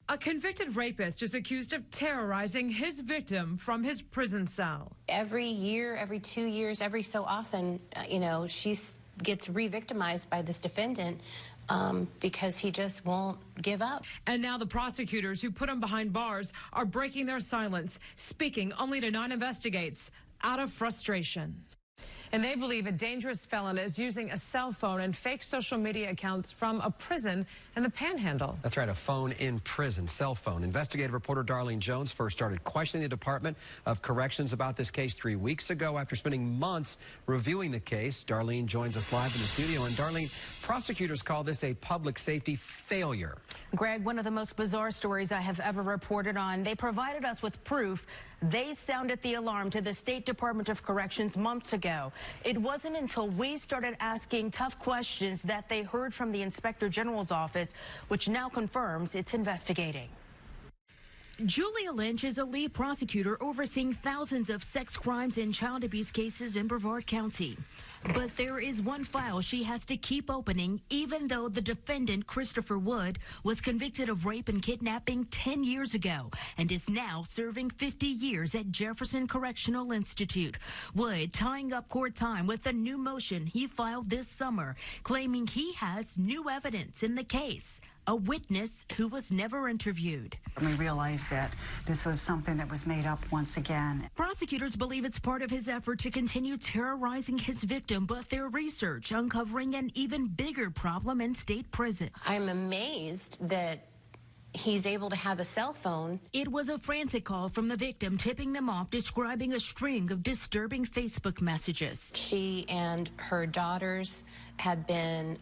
A convicted rapist is accused of terrorizing his victim from his prison cell. Every year, every 2 years, every so often, she gets re-victimized by this defendant because he just won't give up. And now the prosecutors who put him behind bars are breaking their silence, speaking only to 9 investigates out of frustration. And they believe a dangerous felon is using a cell phone and fake social media accounts from a prison in the Panhandle. That's right, a phone in prison, cell phone. Investigative reporter Darlene Jones first started questioning the Department of Corrections about this case 3 weeks ago. After spending months reviewing the case, Darlene joins us live in the studio. And Darlene, prosecutors call this a public safety failure. Greg, one of the most bizarre stories I have ever reported on. They provided us with proof. They sounded the alarm to the State Department of Corrections months ago. It wasn't until we started asking tough questions that they heard from the Inspector General's office, which now confirms it's investigating. Julia Lynch is a lead prosecutor overseeing thousands of sex crimes and child abuse cases in Brevard County. But there is one file she has to keep opening, even though the defendant, Christopher Wood, was convicted of rape and kidnapping 10 years ago and is now serving 50 years at Jefferson Correctional Institute. Wood tying up court time with a new motion he filed this summer, claiming he has new evidence in the case. A witness who was never interviewed. We realized that this was something that was made up once again. Prosecutors believe it's part of his effort to continue terrorizing his victim, but their research uncovering an even bigger problem in state prison. I'm amazed that he's able to have a cell phone. It was a frantic call from the victim tipping them off, describing a string of disturbing Facebook messages. She and her daughters had been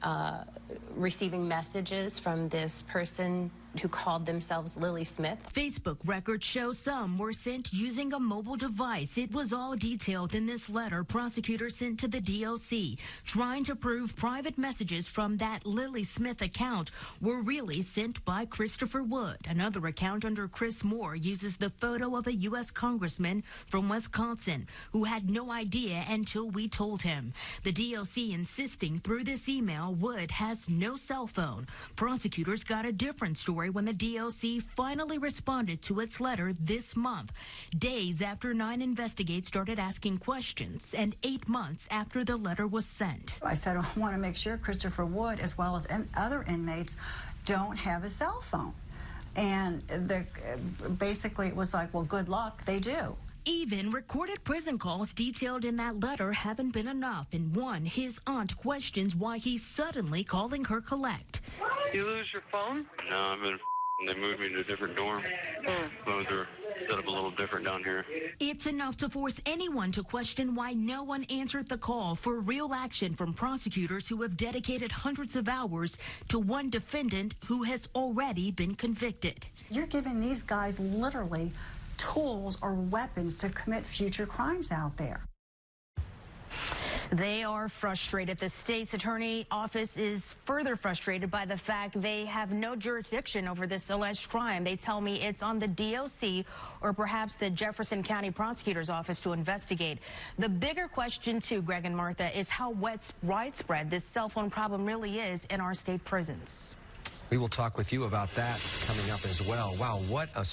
receiving messages from this person who called themselves Lily Smith. Facebook records show some were sent using a mobile device. It was all detailed in this letter prosecutors sent to the DOC, trying to prove private messages from that Lily Smith account were really sent by Christopher Wood. Another account under Chris Moore uses the photo of a U.S. congressman from Wisconsin who had no idea until we told him. The DOC insisting through this email Wood has no cell phone. Prosecutors got a different story when the DOC finally responded to its letter this month, days after 9 investigates started asking questions and 8 months after the letter was sent. I said, I want to make sure Christopher Wood, as well as other inmates, don't have a cell phone. And basically it was like, well, good luck, they do. Even recorded prison calls detailed in that letter haven't been enough. In one, his aunt questions why he's suddenly calling her collect. You lose your phone? No, they moved me to a different dorm. Phones are set up a little different down here. It's enough to force anyone to question why no one answered the call for real action from prosecutors who have dedicated hundreds of hours to one defendant who has already been convicted. You're giving these guys literally tools or weapons to commit future crimes out there. They are frustrated. The state's attorney office is further frustrated by the fact they have no jurisdiction over this alleged crime. They tell me it's on the DOC or perhaps the Jefferson County Prosecutor's Office to investigate. The bigger question, too, Greg and Martha, is how widespread this cell phone problem really is in our state prisons. We will talk with you about that coming up as well. Wow, what a story.